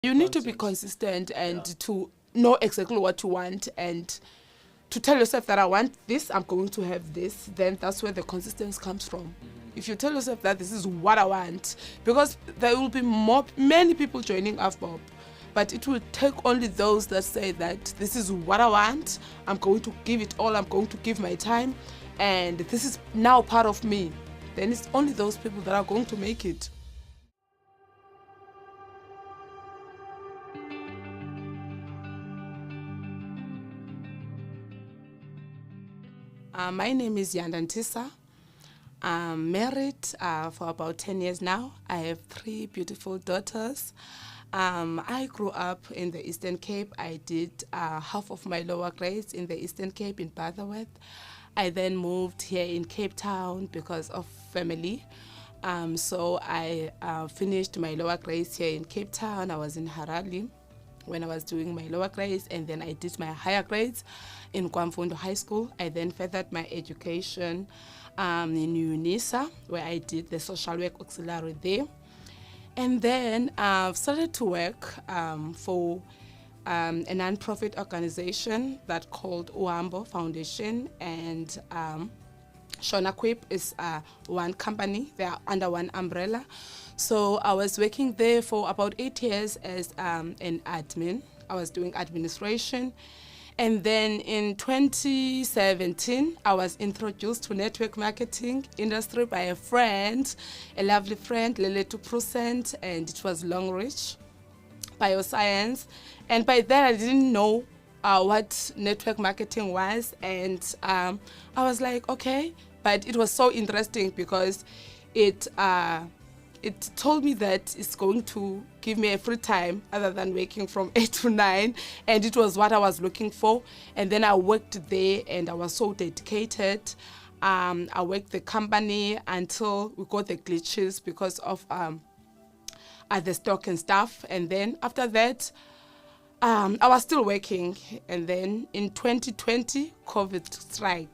You need to be consistent and to know exactly what you want and to tell yourself that I want this, I'm going to have this, then that's where the consistency comes from. If you tell yourself that this is what I want, because there will be many people joining AVBOB, but it will take only those that say that this is what I want, I'm going to give it all, I'm going to give my time, and this is now part of me. Then it's only those people that are going to make it. My name is Ziyanda. I'm married for about 10 years now. I have 3 beautiful daughters. I grew up in the Eastern Cape. I did half of my lower grades in the Eastern Cape in Butterworth. I then moved here in Cape Town because of family. So I finished my lower grades here in Cape Town. I was in Harare when I was doing my lower grades, and then I did my higher grades in Kwamfundo High School. I then furthered my education in UNISA, where I did the social work auxiliary there. And then I've started to work for a non-profit organization that called Uambo Foundation, and Shonaquip is one company. They are under one umbrella. So I was working there for about 8 years as an admin. I was doing administration. And then in 2017, I was introduced to network marketing industry by a friend, a lovely friend, Lele 2%, and it was Longreach Bioscience. And by then, I didn't know what network marketing was. And I was like, okay. But it was so interesting because it told me that it's going to give me a free time other than working from 8 to 9, and it was what I was looking for. And then I worked there, and I was so dedicated. I worked the company until we got the glitches because of the stock and stuff. And then after that, I was still working. And then in 2020, COVID struck,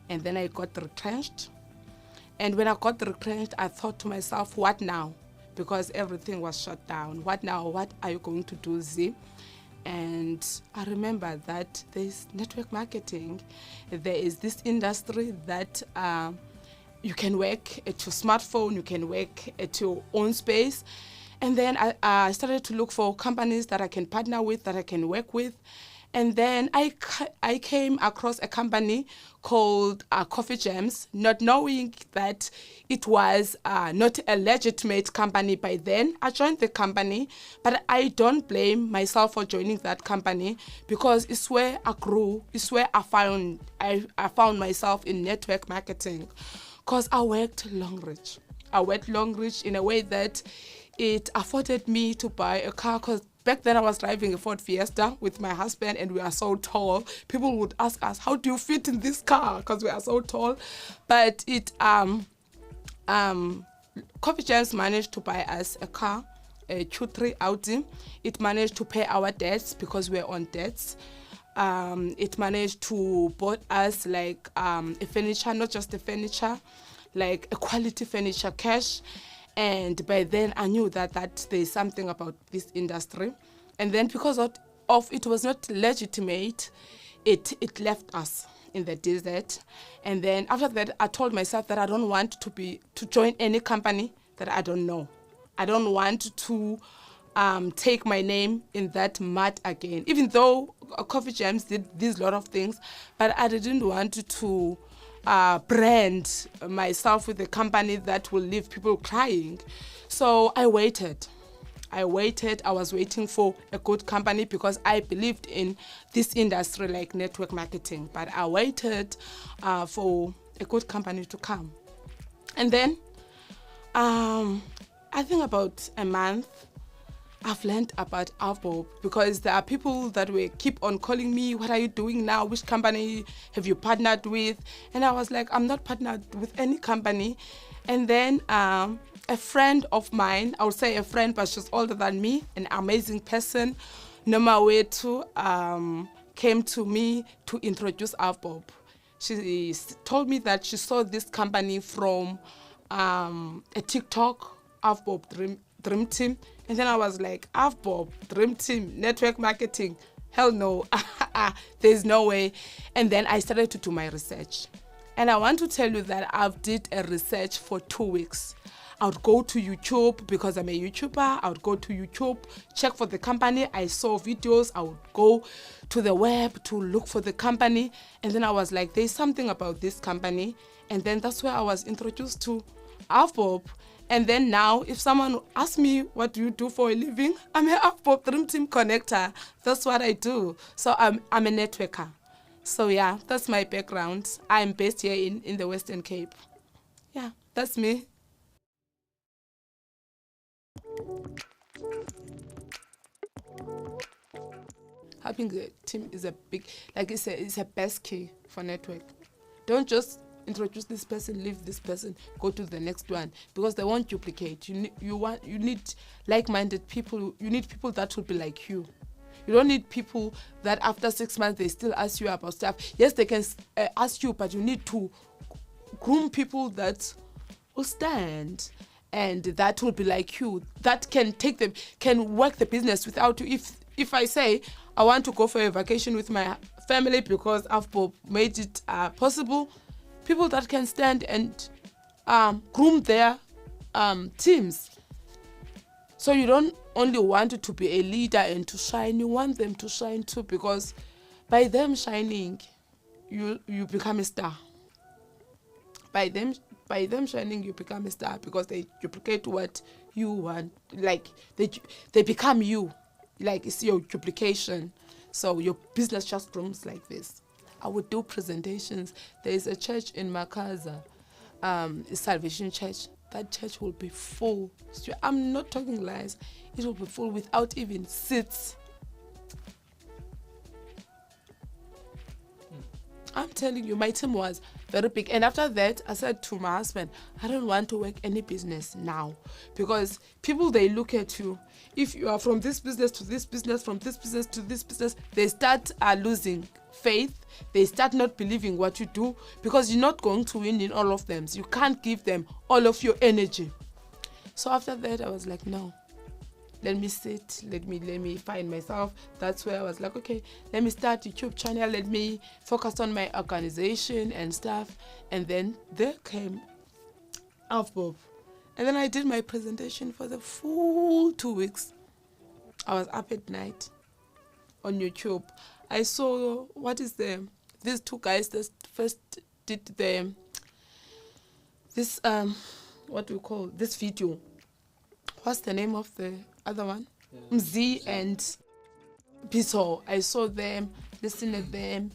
and then I got retrenched. And when I got retrenched, I thought to myself, what now? Because everything was shut down. What now? What are you going to do, Z? And I remember that there's network marketing. There is this industry that you can work at your smartphone, you can work at your own space. And then I started to look for companies that I can partner with, that I can work with. And then I came across a company called Coffee Gems, not knowing that it was not a legitimate company by then. I joined the company, but I don't blame myself for joining that company because it's where I grew, it's where I found myself in network marketing, because I worked Longreach. I worked Longreach in a way that it afforded me to buy a car, because back then I was driving a Ford Fiesta with my husband, and we are so tall. People would ask us, how do you fit in this car? Because we are so tall. But Coffee Gems managed to buy us a car, a Q3 Audi. It managed to pay our debts because we're on debts. It managed to bought us like a furniture, not just the furniture, like a quality furniture cash. And by then I knew that there's something about this industry. And then because of it was not legitimate, it left us in the desert. And then after that, I told myself that I don't want to join any company that I don't know. I don't want to take my name in that mud again. Even though Coffee Gems did these lot of things, but I didn't want to brand myself with a company that will leave people crying. So I waited. I was waiting for a good company because I believed in this industry like network marketing. But I waited for a good company to come. And then I think about a month, I've learned about AVBOB because there are people that will keep on calling me, what are you doing now? Which company have you partnered with? And I was like, I'm not partnered with any company. And then a friend of mine, I would say a friend, but she's older than me, an amazing person, Noma Wetu, came to me to introduce AVBOB. She told me that she saw this company from a TikTok, AVBOB Dream Team. And then I was like, AVBOB, Dream Team, network marketing. Hell no, there's no way. And then I started to do my research. And I want to tell you that I've did a research for 2 weeks. I would go to YouTube because I'm a YouTuber. I would go to YouTube, check for the company. I saw videos. I would go to the web to look for the company. And then I was like, there's something about this company. And then that's where I was introduced to AVBOB. And then now, if someone asks me, what do you do for a living? I'm an AVBOB Dream Team connector. That's what I do. So I'm a networker. So yeah, that's my background. I'm based here in the Western Cape. Yeah, that's me. Having a team is a big, like it's a best key for network. Don't just introduce this person, leave this person, go to the next one, because they won't duplicate. You need like-minded people. You need people that will be like you. You don't need people that after 6 months they still ask you about stuff. Yes, they can ask you, but you need to groom people that will stand and that will be like you, that can work the business without you. If I say I want to go for a vacation with my family because AVBOB made it possible, people that can stand and groom their teams. So you don't only want it to be a leader and to shine, you want them to shine too, because by them shining, you become a star. By them shining, you become a star because they duplicate what you want. Like they become you. Like it's your duplication. So your business just grooms like this. I would do presentations. There is a church in Makaza, a Salvation Church. That church will be full. I'm not talking lies. It will be full without even seats. I'm telling you, my team was very big. And after that, I said to my husband, I don't want to work any business now. Because people, they look at you. If you are from this business to this business, from this business to this business, they start losing faith. They start not believing what you do because you're not going to win in all of them. So you can't give them all of your energy. So after that, I was like, no. Let me sit, let me find myself. That's where I was like, okay, let me start YouTube channel, let me focus on my organization and stuff. And then there came AVBOB. And then I did my presentation for the full 2 weeks. I was up at night on YouTube. I saw, these two guys that first did this video. What's the name of the other one? Mzi and Piso. I saw them, listened to them,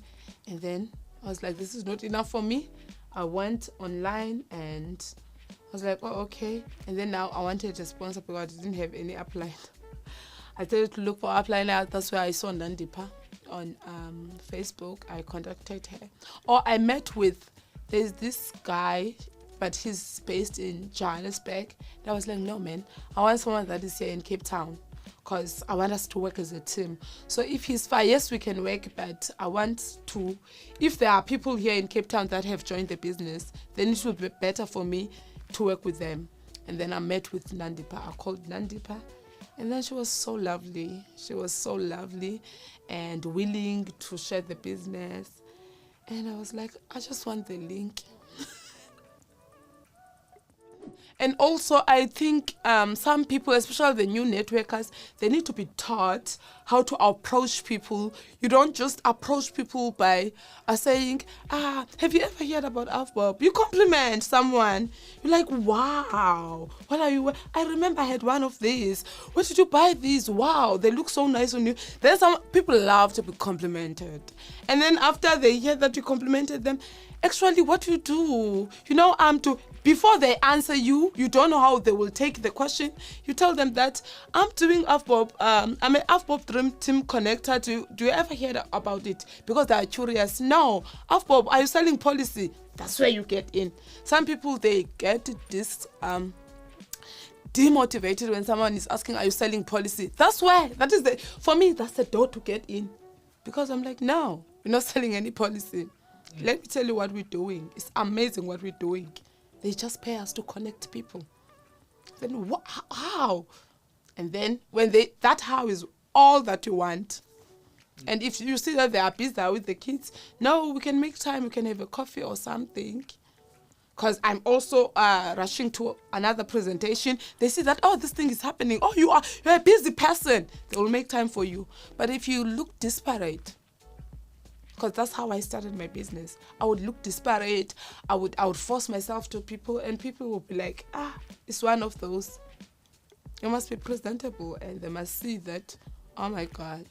and then I was like, this is not enough for me. I went online and I was like, oh, okay. And then now I wanted a sponsor because I didn't have any upline. I started to look for upline. That's where I saw Nandipa on Facebook. I contacted her. Or I met with, there's this guy, but he's based in Johannesburg. And I was like, no, man, I want someone that is here in Cape Town because I want us to work as a team. So if he's far, yes, we can work, but I want to, if there are people here in Cape Town that have joined the business, then it will be better for me to work with them. And then I met with Nandipa. I called Nandipa. And then she was so lovely. She was so lovely and willing to share the business. And I was like, I just want the link. And also, I think some people, especially the new networkers, they need to be taught how to approach people. You don't just approach people by saying, have you ever heard about AVBOB? You compliment someone. You're like, wow, what are you? I remember I had one of these. Where did you buy these? Wow, they look so nice on you. Then some people love to be complimented. And then after they hear that you complimented them, actually what you do, before they answer you, you don't know how they will take the question. You tell them that I'm doing AVBOB, I'm an AVBOB Dream Team connector. Do you ever hear about it? Because they are curious. No, AVBOB, are you selling policy? That's where you get in. Some people, they get this demotivated when someone is asking, are you selling policy? For me, that's the door to get in. Because I'm like, no, we're not selling any policy. Yeah. Let me tell you what we're doing. It's amazing what we're doing. They just pay us to connect people. Then what? How? And then when that how is all that you want. And if you see that they are busy with the kids, no, we can make time, we can have a coffee or something. Because I'm also rushing to another presentation. They see that, oh, this thing is happening. Oh, you're a busy person. They will make time for you. But if you look disparate, because that's how I started my business. I would look disparate. I would force myself to people, and people would be like, it's one of those. You must be presentable, and they must see that, oh my God.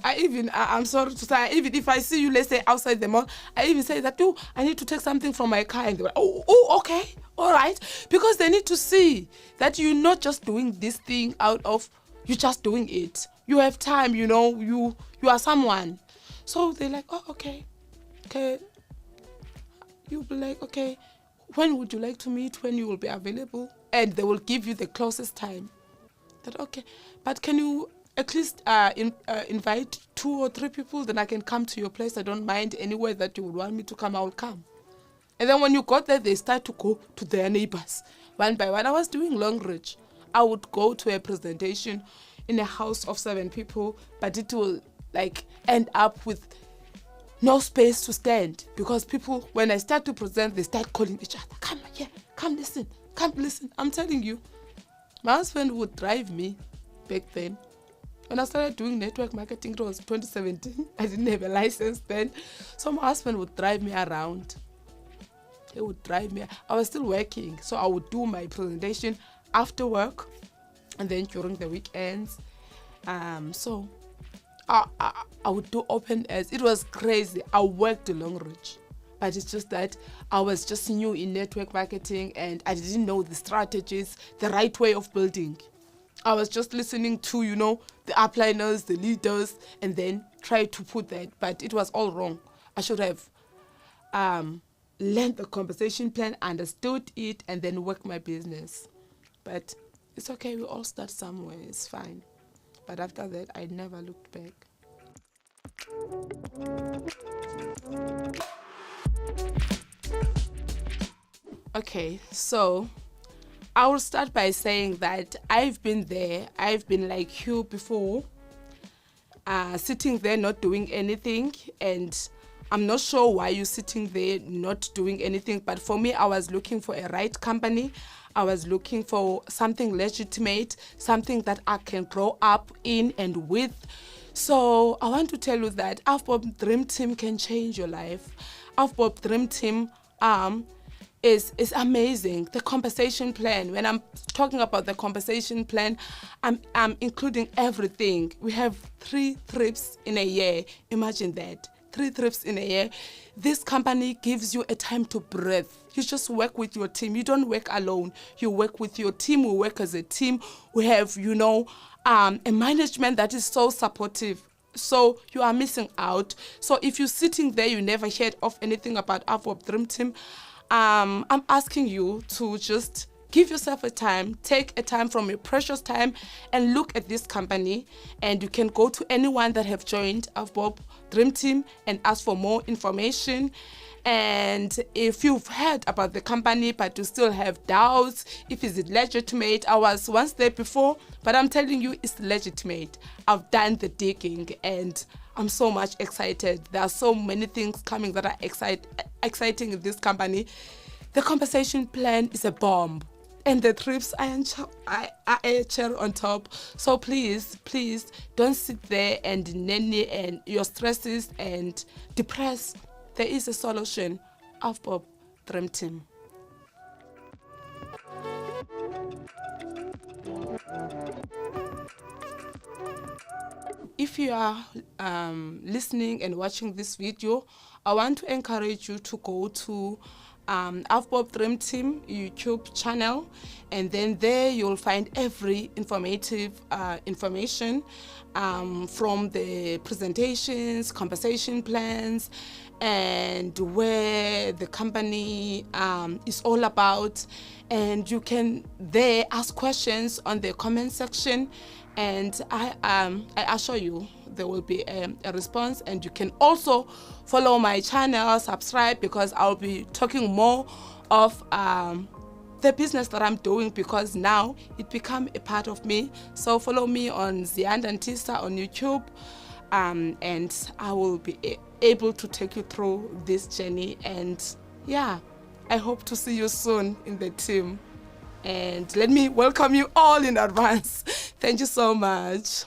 I'm sorry to say, even if I see you, let's say, outside the mall, I even say that, I need to take something from my car. And they're like, oh, okay, all right. Because they need to see that you're not just doing this thing out of, you're just doing it. You have time, you are someone. So they're like, oh, okay. You'll be like, okay, when would you like to meet? When you will be available? And they will give you the closest time. That, okay, but can you at least invite 2 or 3 people, then I can come to your place. I don't mind anywhere that you would want me to come, I will come. And then when you got there, they start to go to their neighbors, one by one. I was doing long reach. I would go to a presentation in a house of 7 people, but it will end up with no space to stand, because people, when I start to present, they start calling each other, come here, come listen. I'm telling you, my husband would drive me back then. When I started doing network marketing, it was 2017. I didn't have a license then. So my husband would drive me around. He would drive me. I was still working. So I would do my presentation after work and then during the weekends. So I would do open airs. It was crazy. I worked a long reach. But it's just that I was just new in network marketing and I didn't know the strategies, the right way of building. I was just listening to, the upliners, the leaders, and then try to put that. But it was all wrong. I should have learned the compensation plan, understood it, and then worked my business. But it's okay. We all start somewhere. It's fine. But after that, I never looked back. Okay, so I will start by saying that I've been there. I've been like you before, sitting there not doing anything. And I'm not sure why you're sitting there not doing anything. But for me, I was looking for a right company. I was looking for something legitimate, something that I can grow up in and with. So I want to tell you that AVBOB Dream Team can change your life. AVBOB Dream Team is amazing. The compensation plan, when I'm talking about the compensation plan, I'm including everything. We have 3 trips in a year. Imagine that. 3 trips in a year. This company gives you a time to breathe. You just work with your team. You don't work alone. You work with your team. We work as a team. We have, a management that is so supportive. So you are missing out. So if you're sitting there, you never heard of anything about AVBOB Dream Team, I'm asking you to just give yourself a time, take a time from your precious time and look at this company. And you can go to anyone that have joined AVBOB Dream Team and ask for more information. And if you've heard about the company but you still have doubts, if it's legitimate, I was once there before, but I'm telling you it's legitimate. I've done the digging and I'm so much excited. There are so many things coming that are exciting in this company. The compensation plan is a bomb. And the trips are a cherry on top. So please don't sit there and nanny and your stresses and depress. There is a solution. AVBOB Dream Team. If you are listening and watching this video, I want to encourage you to go to AVBOB Dream Team YouTube channel, and then there you'll find every informative information from the presentations, compensation plans, and where the company is all about. And you can there ask questions on the comment section, and I assure you there will be a response. And you can also follow my channel, subscribe, because I'll be talking more of the business that I'm doing, because now it become a part of me. So follow me on Ziyanda on YouTube, and I will be able to take you through this journey. And yeah, I hope to see you soon in the team. And let me welcome you all in advance. Thank you so much.